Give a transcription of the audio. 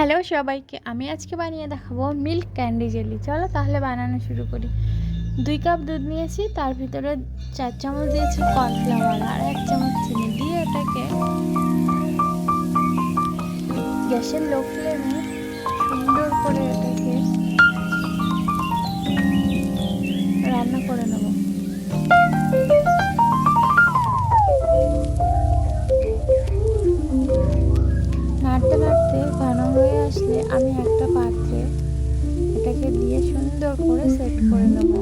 Hello সবাইকে, আমি আজকে বানিয়ে দেখাবো মিল্ক ক্যান্ডি জেলি। চলো তাহলে বানানো শুরু করি। 2 কাপ দুধ নিয়েছি, তার ভিতরে 4 চামচ দিয়েছি কর্নফ্লাওয়ার আর 1 চামচ চিনি দিয়ে এটাকে গ্যাসের লো ফ্লেমে সুন্দর করে এটাকে রান্না করে নেব। নাড়তে নাড়তে ঘন হয়ে আসলে আমি একটা পাত্রে এটাকে দিয়ে সুন্দর করে সেট করে নেব।